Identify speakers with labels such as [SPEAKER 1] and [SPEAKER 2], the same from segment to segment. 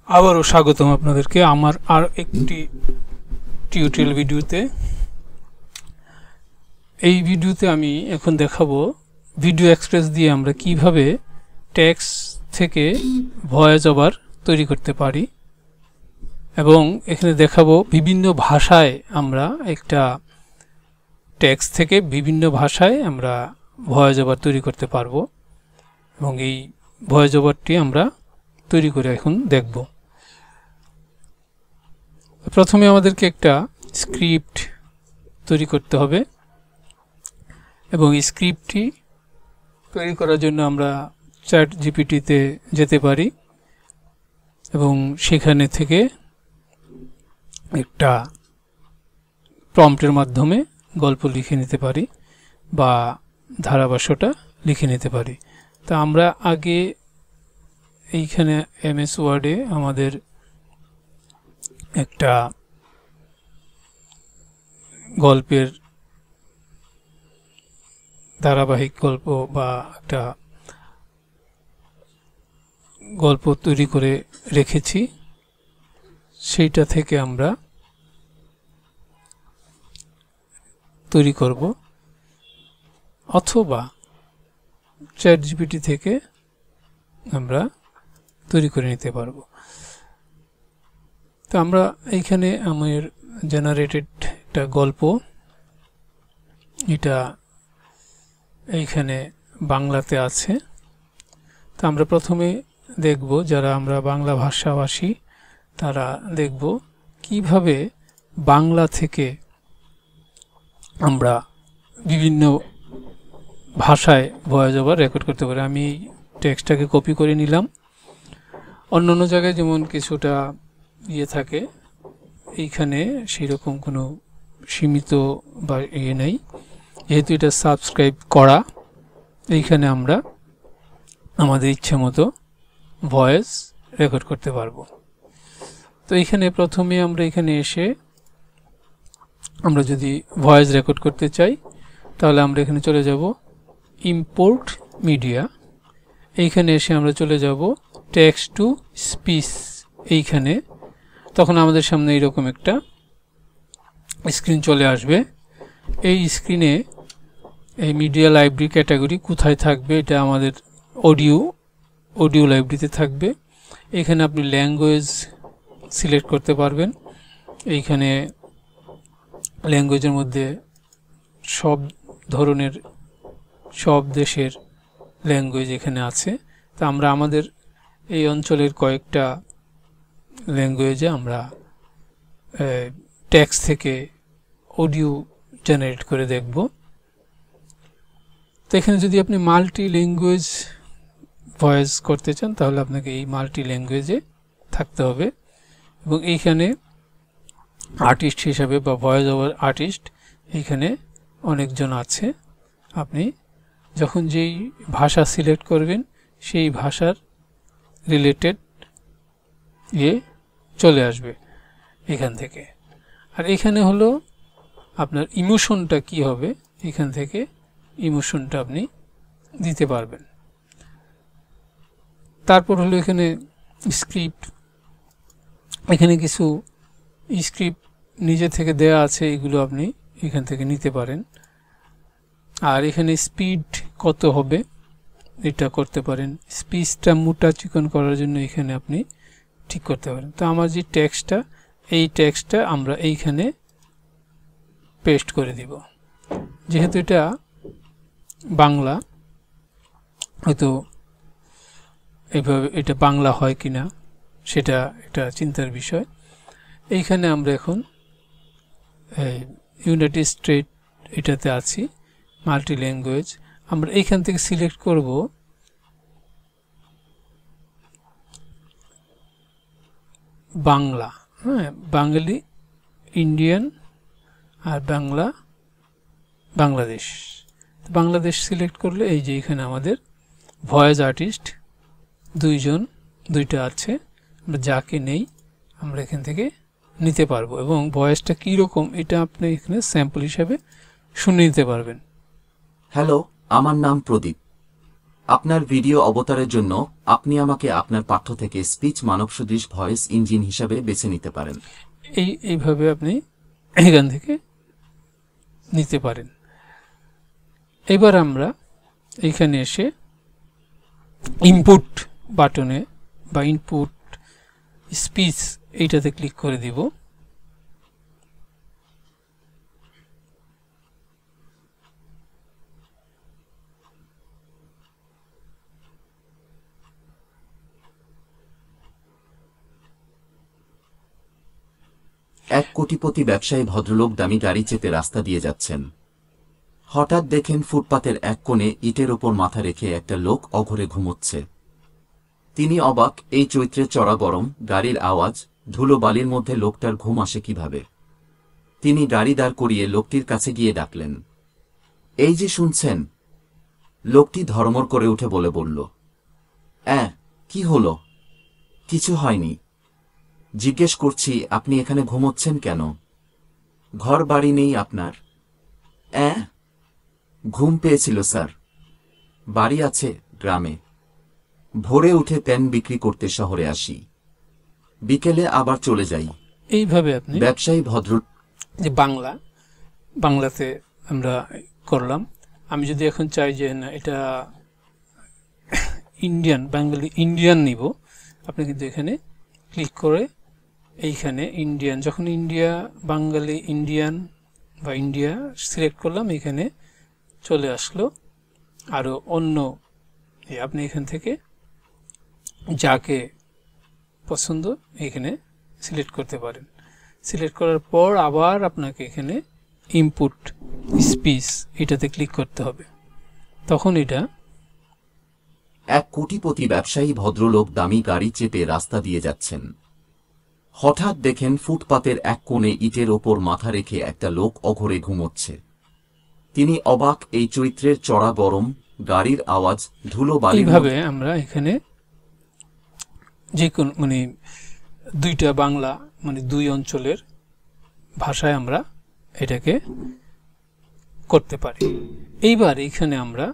[SPEAKER 1] আবারও স্বাগতম আপনাদেরকে আমার আর একটি টিউটোরিয়াল ভিডিওতে। এই ভিডিওতে আমি এখন দেখাবো ভিডিও এক্সপ্রেস দিয়ে আমরা কিভাবে টেক্সট থেকে ভয়েস ওভার তৈরি করতে পারি, এবং এখানে দেখাবো বিভিন্ন ভাষায় আমরা একটা টেক্সট থেকে বিভিন্ন ভাষায় আমরা ভয়েস ওভার তৈরি করতে পারবো, এবং এই ভয়েস ওভারটি আমরা তৈরি করে এখন দেখব। প্রথমে আমাদেরকে একটা স্ক্রিপ্ট তৈরি করতে হবে, এবং এই স্ক্রিপ্টটি তৈরি করার জন্য আমরা চ্যাট জিপিটিতে যেতে পারি এবং সেখানে থেকে একটা প্রম্পটের মাধ্যমে গল্প লিখে নিতে পারি বা ধারাভাষ্যটা লিখে নিতে পারি। তা আমরা আগে এইখানে এমএস ওয়ার্ডে আমাদের একটা গল্পের ধারাবাহিক গল্প বা একটা গল্প তৈরি করে রেখেছি, সেইটা থেকে আমরা তৈরি করব, অথবা চ্যাট জিপিটি থেকে আমরা তৈরি করে নিতে পারবো। তো আমরা এইখানে আমার জেনারেটেড একটা গল্প, এটা এইখানে বাংলাতে আছে। তো আমরা প্রথমে দেখব, যারা আমরা বাংলা ভাষাভাষী তারা দেখব কিভাবে বাংলা থেকে আমরা বিভিন্ন ভাষায় ভয়েস ওভার রেকর্ড করতে পারি। আমি টেক্সটটাকে কপি করে নিলাম। অন্যান্য জায়গায় যেমন কিছুটা থাকে, এইখানে সেরকম কোনো সীমিত বা নেই, যেহেতু এটা সাবস্ক্রাইব করা। এইখানে আমরা আমাদের ইচ্ছে মতো ভয়েস রেকর্ড করতে পারবো। তো এইখানে প্রথমে আমরা এখানে এসে আমরা যদি ভয়েস রেকর্ড করতে চাই, তাহলে আমরা এখানে চলে যাব ইম্পোর্ট মিডিয়া। এইখানে এসে আমরা চলে যাব টেক্সট টু স্পিচ। এইখানে তখন আমাদের সামনে এইরকম একটা স্ক্রিন চলে আসবে। এই স্ক্রিনে এই মিডিয়া লাইব্রেরি ক্যাটাগরি কোথায় থাকবে, এটা আমাদের অডিও লাইব্রেরিতে থাকবে। এখানে আপনি ল্যাঙ্গুয়েজ সিলেক্ট করতে পারবেন। এইখানে ল্যাঙ্গুয়েজের মধ্যে সব ধরনের সব দেশের ল্যাঙ্গুয়েজ এখানে আছে। তা আমরা আমাদের এই অঞ্চলের কয়েকটা ল্যাঙ্গুয়েজে আমরা টেক্সট থেকে অডিও জেনারেট করে দেখব। তো এখানে যদি আপনি মাল্টি ল্যাঙ্গুয়েজ ভয়েস করতে চান, তাহলে আপনাকে এই মাল্টি ল্যাঙ্গুয়েজে থাকতে হবে, এবং এইখানে আর্টিস্ট হিসাবে বা ভয়েস ওভার আর্টিস্ট এইখানে অনেকজন আছে। আপনি যখন যেই ভাষা সিলেক্ট করবেন সেই ভাষার রিলেটেড চলে আসবে এখান থেকে। আর এখানে হলো আপনার ইমোশনটা কি হবে, এখান থেকে ইমোশনটা আপনি দিতে পারবেন। তারপর হলো এখানে স্ক্রিপ্ট। এখানে কিছু স্ক্রিপ্ট নিজে থেকে দেয়া আছে, এগুলো আপনি এখান থেকে নিতে পারেন। আর এখানে স্পিড কত হবে এটা করতে পারেন। স্পিচটা মোটা চিকন করার জন্য এখানে আপনি ঠিক করতে পারেন। তো আমার যে টেক্সটটা, এই টেক্সটটা আমরা এইখানে পেস্ট করে দিব। যেহেতু এটা বাংলা, হয়তো এইভাবে এটা বাংলা হয় কিনা সেটা একটা চিন্তার বিষয়। এইখানে আমরা এখন ইউনাইটেড স্টেট এটাতে আছি, মাল্টি ল্যাঙ্গুয়েজ। আমরা এইখান থেকে সিলেক্ট করব বাংলা, হ্যাঁ, বাঙালি, ইন্ডিয়ান, আর বাংলাদেশ। বাংলাদেশ সিলেক্ট করলে এই যে এখানে আমাদের ভয়েস আর্টিস্ট দুইটা আছে। আমরা যাকে নেই আমরা এখান থেকে নিতে পারবো, এবং ভয়েসটা কীরকম এটা আপনি এখানে স্যাম্পল হিসাবে শুনে নিতে পারবেন।
[SPEAKER 2] হ্যালো, আমার নাম প্রদীপ। আপনার ভিডিও অবতারের জন্য আপনি আমাকে আপনার পাঠ্য থেকে স্পিচ মানবসদৃশ ভয়েস ইঞ্জিন হিসাবে বেছে নিতে পারেন।
[SPEAKER 1] এইভাবে আপনি এখান থেকে নিতে পারেন। এবার আমরা এইখানে এসে ইনপুট বাটনে বা ইনপুট স্পিচ এইটাতে ক্লিক করে দিব।
[SPEAKER 2] এক কোটিপতি ব্যবসায়ী ভদ্রলোক দামি গাড়ি চেপে রাস্তা দিয়ে যাচ্ছেন। হঠাৎ দেখেন ফুটপাতের এক কোণে ইটের ওপর মাথা রেখে একটা লোক অঘরে ঘুমোচ্ছে। তিনি অবাক, এই চৈত্রের চড়া গরম, গাড়ির আওয়াজ, ধুলো বালির মধ্যে লোকটার ঘুম আসে কিভাবে? তিনি গাড়ি দাঁড় করিয়ে লোকটির কাছে গিয়ে ডাকলেন, এই যে শুনছেন? লোকটি ধর্মর করে উঠে বলল, কি হলো? কিছু হয়নি। জিজ্ঞেস করছি আপনি এখানে ঘুমোচ্ছেন কেন? ঘর বাড়ি নেই আপনার? ঘুম পেয়েছিল স্যার। বাড়ি আছে গ্রামে। ভোরে উঠে পেন বিক্রি করতে শহরে আসি, বিকেলে আবার চলে যাই।
[SPEAKER 1] এইভাবে আপনি
[SPEAKER 2] ব্যবসায়ী ভদ্র
[SPEAKER 1] যে বাংলাতে আমরা করলাম। আমি যদি এখন চাই যে না এটা বাঙালি ইন্ডিয়ান নিব, আপনি কিন্তু এখানে ক্লিক করে এইখানে ইন্ডিয়ান, যখন বাঙালি ইন্ডিয়ান বা ইন্ডিয়া সিলেক্ট করলাম, এখানে চলে আসলো। আরও অন্য আপনি এখান থেকে যাকে পছন্দ এখানে সিলেক্ট করতে পারেন। সিলেক্ট করার পর আবার আপনাকে এখানে ইনপুট স্পিচ এটাতে ক্লিক করতে হবে। তখন এটা
[SPEAKER 2] এক কোটিপতি ব্যবসায়ী ভদ্রলোক দামি গাড়ি চেপে রাস্তা দিয়ে যাচ্ছেন। হঠাৎ দেখেন ফুটপাতের এক কোণে ইটের ওপর মাথা রেখে একটা লোক অঘরে ঘুমোচ্ছে। তিনি অবাক, এই চৈত্রের চড়া গরম, গাড়ির আওয়াজ, ধুলো বালি।
[SPEAKER 1] এইভাবে আমরা এখানে যে কোন দুইটা বাংলা দুই অঞ্চলের ভাষায় আমরা এটাকে করতে পারি। এইবার এখানে আমরা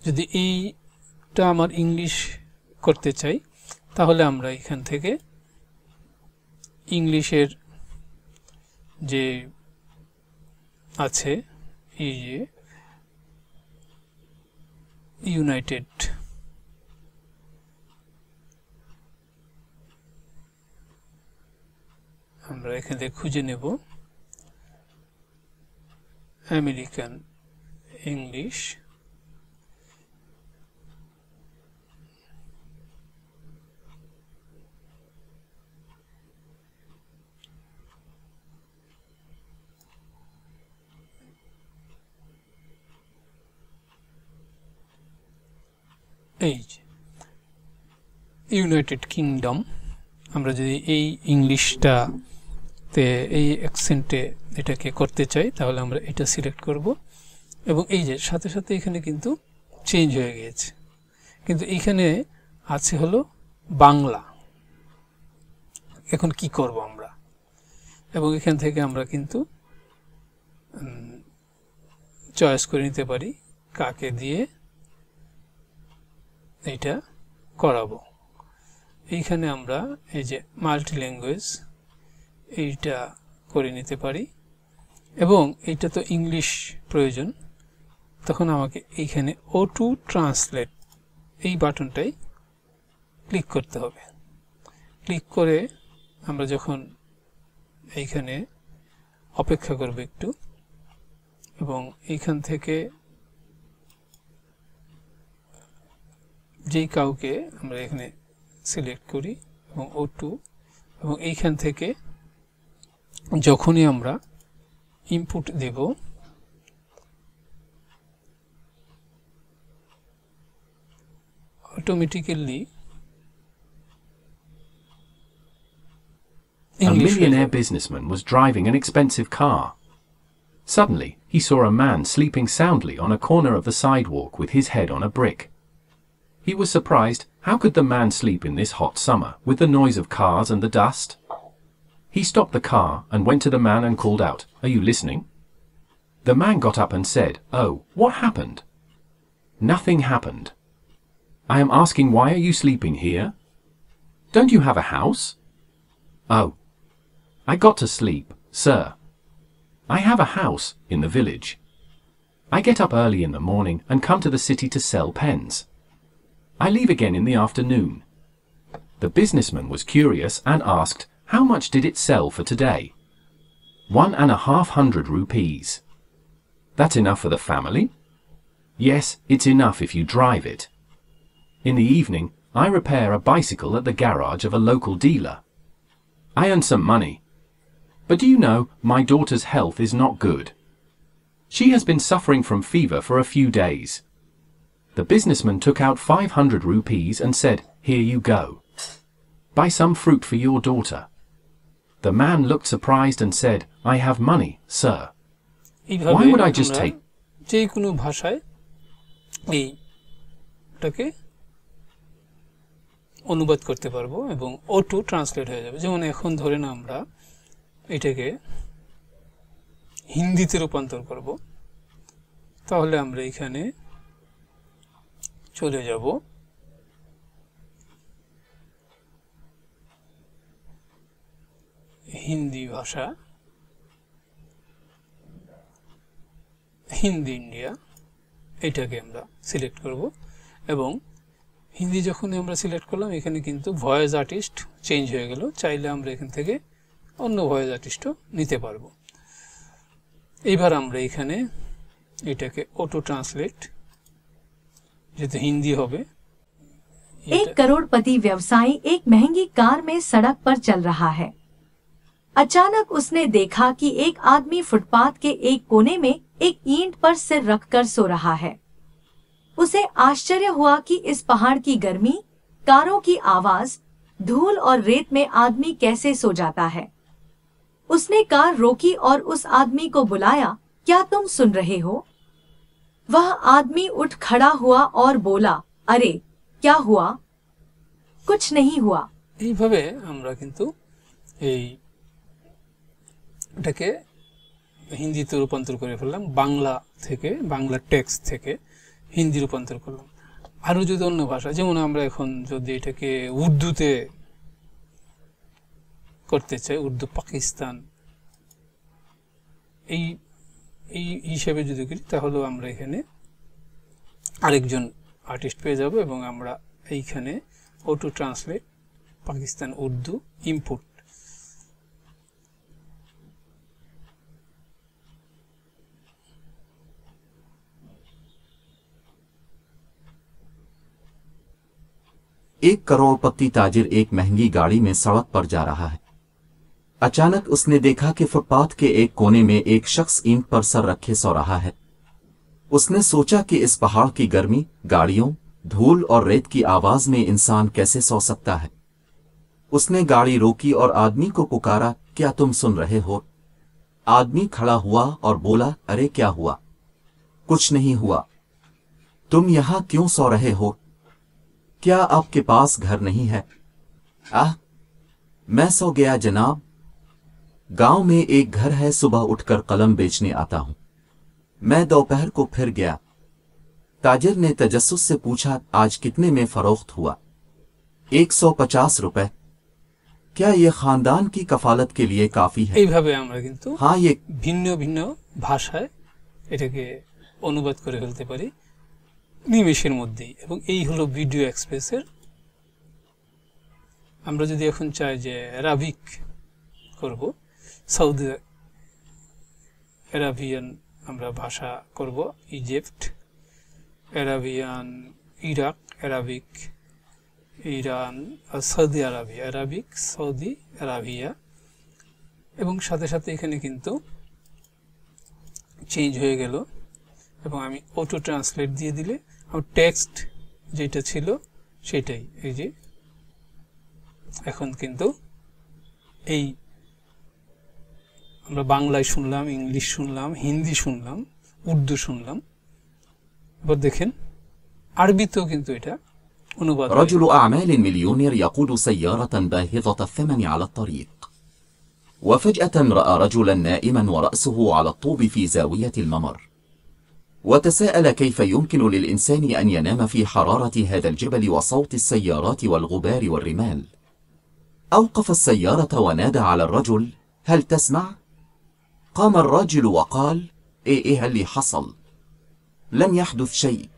[SPEAKER 1] যদি এইটা আমার ইংলিশ করতে চাই, তাহলে আমরা এখান থেকে ইংলিশের যে আছে এই যে ইউনাইটেড, আমরা এখানে খুঁজে নেব আমেরিকান ইংলিশ। এই ইউনাইটেড কিংডম, আমরা যদি এই ইংলিশটাতে এই অ্যাকসেন্টে এটাকে করতে চাই, তাহলে আমরা এটা সিলেক্ট করব। এবং এই যে সাথে সাথে এখানে কিন্তু চেঞ্জ হয়ে গিয়েছে, কিন্তু এখানে আছে হলো বাংলা। এখন কি করব আমরা? এবং এখান থেকে আমরা কিন্তু চয়েস করে নিতে পারি কাকে দিয়ে এইটা করাবো। এইখানে আমরা এই যে মাল্টি ল্যাঙ্গুয়েজ এইটা করে নিতে পারি, এবং এইটা তো ইংলিশ প্রয়োজন, তখন আমাকে এইখানে অটো ট্রান্সলেট এই বাটনটাই ক্লিক করতে হবে। ক্লিক করে আমরা যখন এইখানে অপেক্ষা করব একটু, এবং এইখান থেকে যেই কাউকে আমরা এখানে সিলেক্ট করি এবং O2, এবং এইখান থেকে যখনই আমরা ইনপুট দেব, automatically
[SPEAKER 3] A millionaire businessman was driving an expensive car. Suddenly, he saw a man sleeping soundly on a corner of the sidewalk with his head on a brick. He was surprised. How could the man sleep in this hot summer with the noise of cars and the dust? He stopped the car and went to the man and called out, "Are you listening?" The man got up and said, "Oh, what happened?" Nothing happened. I am asking, why are you sleeping here? Don't you have a house? Oh, I got to sleep, sir. I have a house in the village. I get up early in the morning and come to the city to sell pens. I leave again in the afternoon. The businessman was curious and asked, how much did it sell for today? 1,500 rupees. That's enough for the family? Yes, it's enough if you drive it. In the evening, I repair a bicycle at the garage of a local dealer. I earn some money. But do you know, my daughter's health is not good. She has been suffering from fever for a few days. The businessman took out 500 rupees and said, here you go. Buy some fruit for your daughter. The man looked surprised and said, I have money, sir. Why would I just take...
[SPEAKER 1] যে কোনো ভাষায় এইটাকে অনুবাদ করতে পারবো এবং auto translate হয়ে যাবে। যেমন এখন ধরেন আমরা এটাকে হিন্দিতে রূপান্তর করব, তাহলে আমরা এখানে চলে যাব হিন্দি ভাষা, হিন্দি ইন্ডিয়া, এটাকে আমরা সিলেক্ট করব এবং হিন্দি যখন আমরা সিলেক্ট করলাম এখানে কিন্তু ভয়েস আর্টিস্ট চেঞ্জ হয়ে গেল। চাইলে আমরা এখান থেকে অন্য ভয়েস আর্টিস্টও নিতে পারবো। এইবার আমরা এখানে এটাকে অটো ট্রান্সলেট, যেহেতু হিন্দি হবে।
[SPEAKER 4] एक करोड़पति व्यवसायी एक महंगी कार में सड़क पर चल रहा है। अचानक उसने देखा कि एक आदमी फुटपाथ के एक कोने में एक ईंट पर सिर रखकर सो रहा है। उसे आश्चर्य हुआ कि इस पहाड़ की गर्मी, कारों की आवाज, धूल और रेत में आदमी कैसे सो जाता है। उसने कार रोकी और उस आदमी को बुलाया, क्या तुम सुन रहे हो? वह आदमी उठ खड़ा हुआ और बोला, अरे क्या हुआ? कुछ नहीं हुआ।
[SPEAKER 1] এইভাবে আমরা কিন্তু এটাকে হিন্দিতে রূপান্তর করে ফেললাম, বাংলা থেকে, বাংলা টেক্সট থেকে হিন্দি রূপান্তর করলাম। আরও যদি অন্য ভাষা, যেমন আমরা এখন যদি এটাকে উর্দুতে করতে চাই, উর্দু পাকিস্তান এই এই হিসেবে যদি করি, তাহলেও আমরা এখানে আরেকজন আর্টিস্ট পেয়ে যাব এবং আমরা এইখানে auto translate Pakistan Urdu input
[SPEAKER 2] एक करोड़पति ताजिर एक महंगी गाड़ी में सड़क पर जा रहा है। अचानक उसने देखा कि फुटपाथ के एक कोने में एक शख्स ईंट पर सर रखे सो रहा है। उसने सोचा कि इस पहाड़ की गर्मी, गाड़ियों, धूल और रेत की आवाज में इंसान कैसे सो सकता है। उसने गाड़ी रोकी और आदमी को पुकारा, क्या तुम सुन रहे हो? आदमी खड़ा हुआ और बोला, अरे क्या हुआ? कुछ नहीं हुआ। तुम यहाँ क्यों सो रहे हो? क्या आपके पास घर नहीं है? मैं सो गया जनाब। गांव में एक घर है, सुबह उठकर कलम बेचने आता हूं। मैं दोपहर को फिर गया। ताजिर ने तजस्सुस से पूछा, आज कितने में फरोख्त हुआ? 150 रुपए। क्या ये खानदान की कफालत के लिए काफी है?
[SPEAKER 1] এইভাবে আমরা কিন্তু
[SPEAKER 2] हाँ, ये
[SPEAKER 1] ভিন্ন ভিন্ন ভাষায় এটাকে অনুবাদ করে ফেলতে পারি নিমেষের মধ্যেই। এবং এই হলো ভিডিও এক্সপ্রেসের। আমরা যদি এখন চাই যে অ্যারাবিক করব, সৌদি অ্যারাবিয়ান আমরা ভাষা করব, Egypt, Arabian, Iraq, Arabic, Iran, Saudi Arabia, Arabic, Saudi Arabia, এবং সাথে সাথে এখানে কিন্তু চেঞ্জ হয়ে গেল। এবং আমি অটো ট্রান্সলেট দিয়ে দিলে আমার টেক্সট যেটা ছিল সেটাই, এই যে এখন কিন্তু এই আমরা বাংলায় শুনলাম, ইংলিশ শুনলাম, হিন্দি শুনলাম, উর্দু শুনলাম। এবার দেখেন আরবিতেও কিন্তু এটা অনুবাদ।
[SPEAKER 2] رجل أعمال مليونير يقود سيارة باهظة الثمن على الطريق، وفجأة رأى رجلا نائما ورأسه على الطوب في زاوية الممر. وتساءل كيف يمكن للإنسان أن ينام في حرارة هذا الجبل وصوت السيارات والغبار والرمال. أوقف السيارة ونادى على الرجل: هل تسمع؟ قام الراجل وقال: إيه اللي حصل؟ لم يحدث شيء.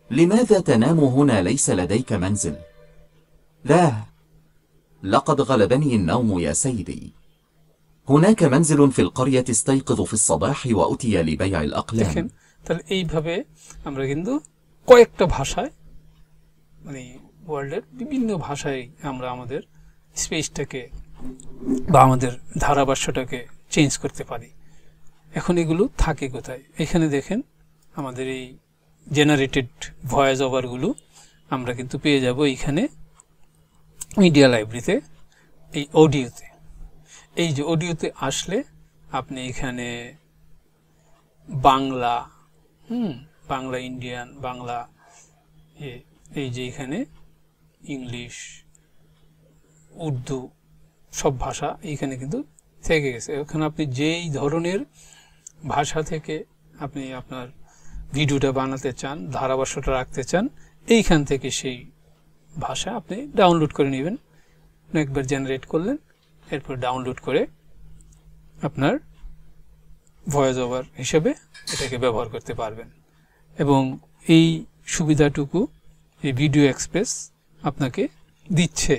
[SPEAKER 2] لماذا تنام هنا؟ ليس لديك منزل؟ لا، لقد غلبني النوم يا سيدي. هناك منزل في القرية، استيقظ في الصباح وأتي لبيع الأقلام.
[SPEAKER 1] দেখেন তাহলে এইভাবে আমরা কিন্তু কয়েকটা ভাষায় মানে ওয়ার্ল্ডের বিভিন্ন ভাষায় আমরা আমাদের স্পেসটাকে বা আমাদের ধারাভাষ্যটাকে চেঞ্জ করতে পারি। এখন এগুলো থাকে কোথায়? এখানে দেখেন আমাদের এই জেনারেটেড ভয়েস ওভারগুলো আমরা কিন্তু পেয়ে যাব এইখানে মিডিয়া লাইব্রেরিতে, এই অডিওতে। এই যে অডিওতে আসলে আপনি এখানে বাংলা, বাংলা ইন্ডিয়ান, বাংলা, এই যে এখানে ইংলিশ, উর্দু সব ভাষা এইখানে কিন্তু থেকে গেছে। এখানে আপনি যেই ধরনের ভাষা থেকে আপনি আপনার ভিডিওটা বানাতে চান, ধারাভাষ্যটা রাখতে চান, এইখান থেকে সেই ভাষা আপনি ডাউনলোড করে নেবেন। একবার জেনারেট করলেন, এরপর ডাউনলোড করে আপনার ভয়েস ওভার হিসেবে এটাকে ব্যবহার করতে পারবেন। এবং এই সুবিধাটুকু এই ভিডিও এক্সপ্রেস আপনাকে দিচ্ছে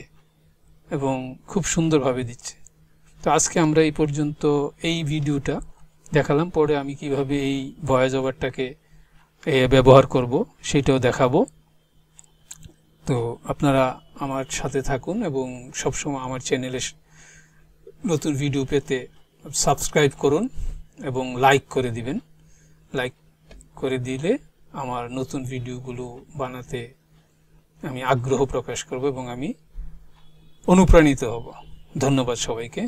[SPEAKER 1] এবং খুব সুন্দরভাবে দিচ্ছে। তো আজকে আমরা এই পর্যন্ত এই ভিডিওটা দেখালাম, পরে আমি কিভাবে এই ভয়েস ওভারটাকে ব্যবহার করব সেটাও দেখাবো। তো আপনারা আমার সাথে থাকুন এবং সবসময় আমার চ্যানেলে নতুন ভিডিও পেতে সাবস্ক্রাইব করুন এবং লাইক করে দিবেন। লাইক করে দিলে আমার নতুন ভিডিওগুলো বানাতে আমি আগ্রহ প্রকাশ করব এবং আমি অনুপ্রাণিত হব। ধন্যবাদ সবাইকে।